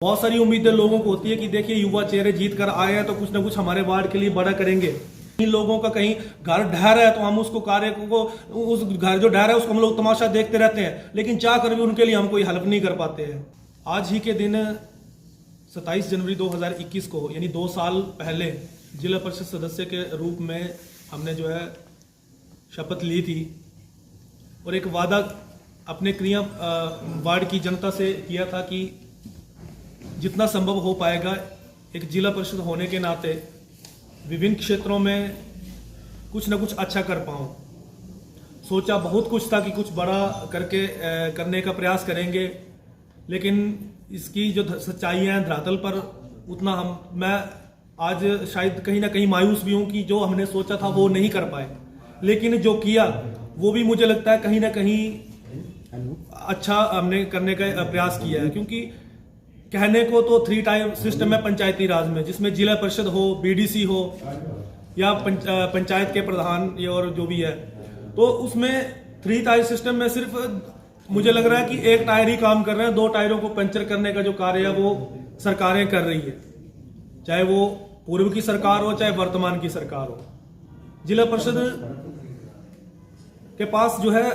बहुत सारी उम्मीदें लोगों को होती है कि देखिए युवा चेहरे जीत कर आए हैं तो कुछ ना कुछ हमारे वार्ड के लिए बड़ा करेंगे। इन लोगों का कहीं घर ढह रहा है तो हम उसको कार्य को उस घर जो ढह रहा है उसको हम लोग तमाशा देखते रहते हैं, लेकिन चाह कर भी उनके लिए हम कोई हेल्प नहीं कर पाते हैं। आज ही के दिन 27 जनवरी 2021 को यानी 2 साल पहले जिला परिषद सदस्य के रूप में हमने जो है शपथ ली थी और एक वादा अपने क्रिया वार्ड की जनता से किया था कि जितना संभव हो पाएगा एक जिला परिषद होने के नाते विभिन्न क्षेत्रों में कुछ ना कुछ अच्छा कर पाऊं। सोचा बहुत कुछ था कि कुछ बड़ा करके करने का प्रयास करेंगे, लेकिन इसकी जो सच्चाइयां हैं धरातल पर उतना मैं आज शायद कहीं ना कहीं मायूस भी हूं कि जो हमने सोचा था वो नहीं कर पाए, लेकिन जो किया वो भी मुझे लगता है कहीं ना कहीं अच्छा हमने करने का प्रयास किया है। क्योंकि कहने को तो 3 टायर सिस्टम है पंचायती राज में, जिसमें जिला परिषद हो, बीडीसी हो या पंचायत के प्रधान और जो भी है, तो उसमें 3 टायर सिस्टम में सिर्फ मुझे लग रहा है कि 1 टायर ही काम कर रहे हैं। 2 टायरों को पंचर करने का जो कार्य है वो सरकारें कर रही है, चाहे वो पूर्व की सरकार हो चाहे वर्तमान की सरकार हो। जिला परिषद के पास जो है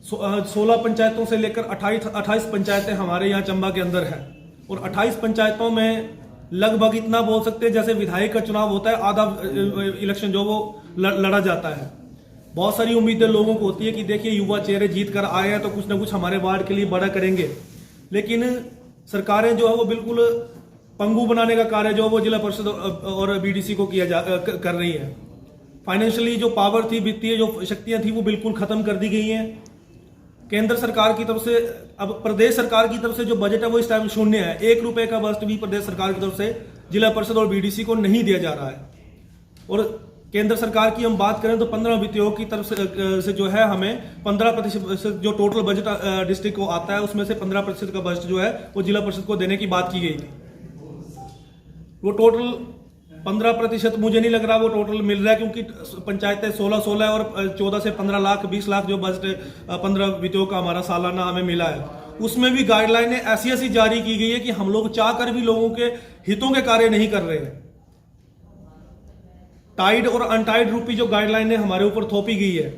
16 पंचायतों से लेकर 28 पंचायतें हमारे यहाँ चंबा के अंदर है, और 28 पंचायतों में लगभग इतना बोल सकते हैं जैसे विधायक का चुनाव होता है, आधा इलेक्शन जो वो लड़ा जाता है। बहुत सारी उम्मीदें लोगों को होती है कि देखिए युवा चेहरे जीत कर आए हैं तो कुछ ना कुछ हमारे वार्ड के लिए बड़ा करेंगे, लेकिन सरकारें जो है वो बिल्कुल पंगु बनाने का कार्य जो है वो जिला परिषद और बीडीसी को कर रही है। फाइनेंशियली जो पावर थी, वित्तीय जो शक्तियां थी वो बिल्कुल खत्म कर दी गई हैं। केंद्र सरकार की तरफ से, अब प्रदेश सरकार की तरफ से जो बजट है वो इस टाइम शून्य है। 1 रुपए का बजट भी प्रदेश सरकार की तरफ से जिला परिषद और बीडीसी को नहीं दिया जा रहा है। और केंद्र सरकार की हम बात करें तो 15 वित्तयोग की तरफ से जो है हमें 15% जो टोटल बजट डिस्ट्रिक्ट को आता है उसमें से 15% का बजट जो है वो जिला परिषद को देने की बात की गई थी। वो टोटल 15% मुझे नहीं लग रहा वो टोटल मिल रहा है, क्योंकि पंचायतें 16 और 14 से 15 लाख 20 लाख जो बजट 15 वित्तयोग का हमारा सालाना हमें मिला है, उसमें भी गाइडलाइनें ऐसी जारी की गई है कि हम लोग चाह कर भी लोगों के हितों के कार्य नहीं कर रहे हैं। टाइड और अनटाइड रूपी जो गाइडलाइनें हमारे ऊपर थोपी गई है,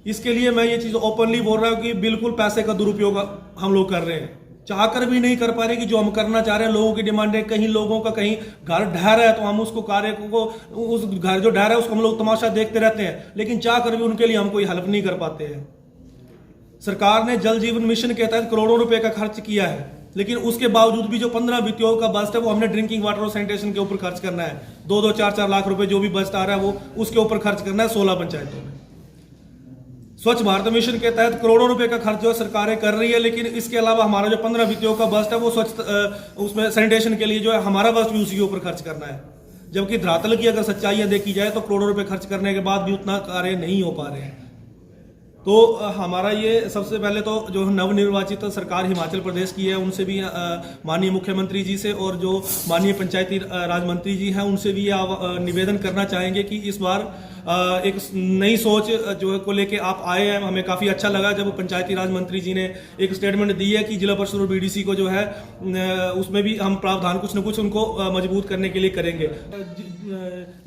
इसके लिए मैं ये चीज ओपनली बोल रहा हूं कि बिल्कुल पैसे का दुरुपयोग हम लोग कर रहे हैं, चाहकर भी नहीं कर पा रहे कि जो हम करना चाह रहे हैं। लोगों की डिमांड है, कहीं लोगों का कहीं घर ढह रहा है तो हम उसको कार्य को उस घर जो ढह रहा है उसको हम लोग तमाशा देखते रहते हैं, लेकिन चाहकर भी उनके लिए हम कोई हेल्प नहीं कर पाते हैं। सरकार ने जल जीवन मिशन के तहत करोड़ों रुपए का खर्च किया है, लेकिन उसके बावजूद भी जो 15 वित्तयोग का बजट है वो हमने ड्रिंकिंग वाटर और सैनिटेशन के ऊपर खर्च करना है। 2-2, 4-4 लाख रुपए जो भी बजट आ रहा है वो उसके ऊपर खर्च करना है 16 पंचायतों में। स्वच्छ भारत मिशन के तहत करोड़ों रुपए का खर्च जो सरकारें कर रही है, लेकिन इसके अलावा हमारा जो 15 वित्तयोग का बजट है वो स्वच्छ उसमें सैनिटेशन के लिए जो है हमारा बजट भी उसी के ऊपर खर्च करना है। जबकि धरातल की अगर सच्चाइयां देखी जाए तो करोड़ों रुपए खर्च करने के बाद भी उतना कार्य नहीं हो पा रहे हैं। तो हमारा ये सबसे पहले तो जो नवनिर्वाचित सरकार हिमाचल प्रदेश की है उनसे भी माननीय मुख्यमंत्री जी से और जो माननीय पंचायती राज मंत्री जी हैं उनसे भी निवेदन करना चाहेंगे कि इस बार एक नई सोच जो है को लेके आप आए हैं। हमें काफ़ी अच्छा लगा जब पंचायती राज मंत्री जी ने एक स्टेटमेंट दी है कि जिला परिषद और बीडीसी को जो है उसमें भी हम प्रावधान कुछ न कुछ उनको मजबूत करने के लिए करेंगे।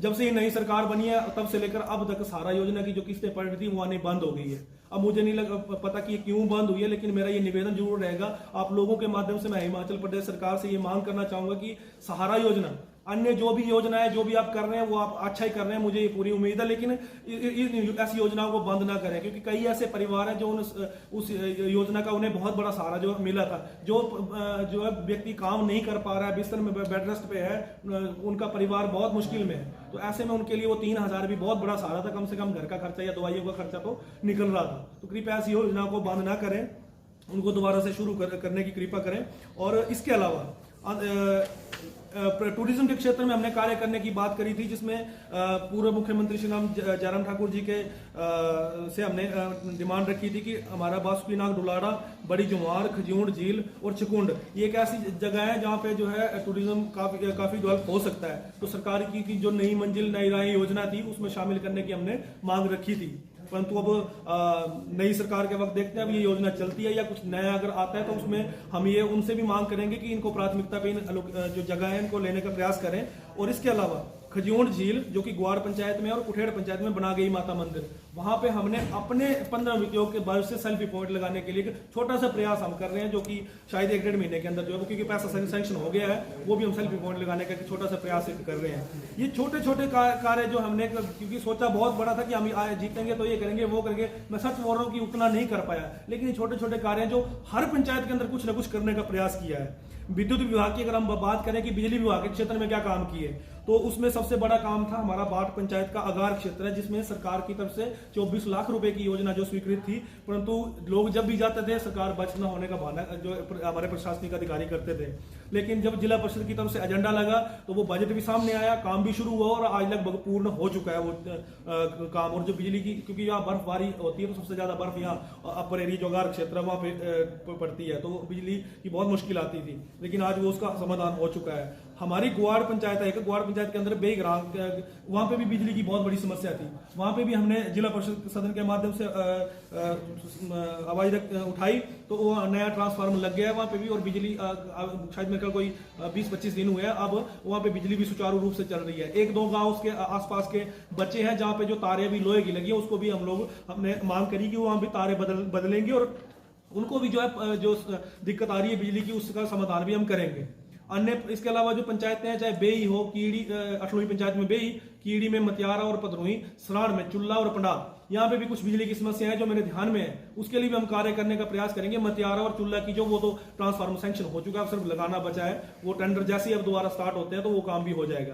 जब से ये नई सरकार बनी है तब से लेकर अब तक सहारा योजना की जो किस्तें पड़ रही थी वो आने बंद हो गई है। अब मुझे नहीं पता कि ये क्यों बंद हुई है, लेकिन मेरा ये निवेदन जरूर रहेगा आप लोगों के माध्यम से। मैं हिमाचल प्रदेश सरकार से ये मांग करना चाहूंगा कि सहारा योजना, अन्य जो भी योजना है, जो भी आप कर रहे हैं वो आप अच्छा ही कर रहे हैं, मुझे ये पूरी उम्मीद है, लेकिन ऐसी योजनाओं को बंद ना करें, क्योंकि कई ऐसे परिवार हैं जो उस योजना का उन्हें बहुत बड़ा सहारा जो मिला था। जो है व्यक्ति काम नहीं कर पा रहा है, बिस्तर में बेड रेस्ट पे है, उनका परिवार बहुत मुश्किल में है, तो ऐसे में उनके लिए वो 3000 भी बहुत बड़ा सहारा था। कम से कम घर का खर्चा या दवाइयों का खर्चा तो निकल रहा था। तो कृपया ऐसी योजना को बंद ना करें, उनको दोबारा से शुरू करने की कृपा करें। और इसके अलावा टूरिज्म के क्षेत्र में हमने कार्य करने की बात करी थी, जिसमें पूर्व मुख्यमंत्री श्री राम जयराम ठाकुर जी के से हमने डिमांड रखी थी कि हमारा बासुकीनाग, डुलारा, बड़ी जुमार, खजूर झील और चकुंड ये एक ऐसी जगह है जहाँ पे जो है टूरिज्म काफी डेवलप हो सकता है। तो सरकार की जो नई मंजिल नई राह योजना थी उसमें शामिल करने की हमने मांग रखी थी। परंतु अब नई सरकार के वक्त देखते हैं अब ये योजना चलती है या कुछ नया अगर आता है तो उसमें हम ये उनसे भी मांग करेंगे कि इनको प्राथमिकता पे जो जगह है इनको लेने का प्रयास करें। और इसके अलावा खजूर झील जो कि ग्वाड़ पंचायत में और कुठेड़ पंचायत में बना गई माता मंदिर, वहां पे हमने अपने 15 व्यक्तियों के बल से सेल्फी पॉइंट लगाने के लिए एक छोटा सा प्रयास हम कर रहे हैं, जो कि शायद 1-1.5 महीने के अंदर जो है, क्योंकि पैसा सैंक्शन हो गया है, वो भी हम सेल्फी पॉइंट लगाने का छोटा सा प्रयास कर रहे हैं। ये छोटे छोटे कार्य जो हमने, क्योंकि सोचा बहुत बड़ा था कि हम जीतेंगे तो ये करेंगे वो करेंगे, मैं सच बोल रहा हूँ कि उतना नहीं कर पाया, लेकिन ये छोटे छोटे कार्य जो हर पंचायत के अंदर कुछ ना कुछ करने का प्रयास किया है। विद्युत विभाग की अगर हम बात करें कि बिजली विभाग के क्षेत्र में क्या काम किए, तो उसमें सबसे बड़ा काम था हमारा बाट पंचायत का अगार क्षेत्र है, जिसमें सरकार की तरफ से 24 लाख रुपए की योजना जो स्वीकृत थी, परंतु लोग जब भी जाते थे सरकार बच न होने का बहाना जो हमारे प्रशासनिक अधिकारी करते थे। लेकिन जब जिला परिषद की तरफ से एजेंडा लगा तो वो बजट भी सामने आया, काम भी शुरू हुआ और आज लगभग पूर्ण हो चुका है वो काम। और जो बिजली की, क्योंकि यहाँ बर्फबारी होती है तो सबसे ज्यादा बर्फ यहाँ अपर एरिया जो अगार क्षेत्र है वहां पे पड़ती है, तो बिजली की बहुत मुश्किल आती थी, लेकिन आज वो उसका समाधान हो चुका है। हमारी ग्वाड़ पंचायत है, ग्वाड़ पंचायत के अंदर बेई ग्राम, वहां पे भी बिजली की बहुत बड़ी समस्या थी, वहां पे भी हमने जिला परिषद सदन के माध्यम से आवाज उठाई तो वो नया ट्रांसफार्मर लग गया है वहां पे भी, और बिजली शायद मेरे ख्याल कोई 20-25 दिन हुए हैं, अब वहां पे बिजली भी सुचारू रूप से चल रही है। 1-2 गांव उसके आसपास के बच्चे हैं जहां पे जो तारे भी लोहे की लगी है, उसको भी हम लोग हमने मांग करी कि वहां भी तारे बदलेंगे और उनको भी जो है जो दिक्कत आ रही है बिजली की उसका समाधान भी हम करेंगे। अन्य इसके अलावा जो पंचायतें हैं, चाहे बेई हो, कीड़ी, अठलोई पंचायत में बेई, कीड़ी में मतियारा और पदरुई, सराड़ में चुल्ला और पंडा, यहाँ पे भी कुछ बिजली की समस्या है जो मेरे ध्यान में है, उसके लिए भी हम कार्य करने का प्रयास करेंगे। मतियारा और चुल्ला की जो वो तो ट्रांसफार्मर सैंक्शन हो चुका है, अब सिर्फ लगाना बचा है, वो टेंडर जैसे ही अब दोबारा स्टार्ट होते हैं तो वो काम भी हो जाएगा।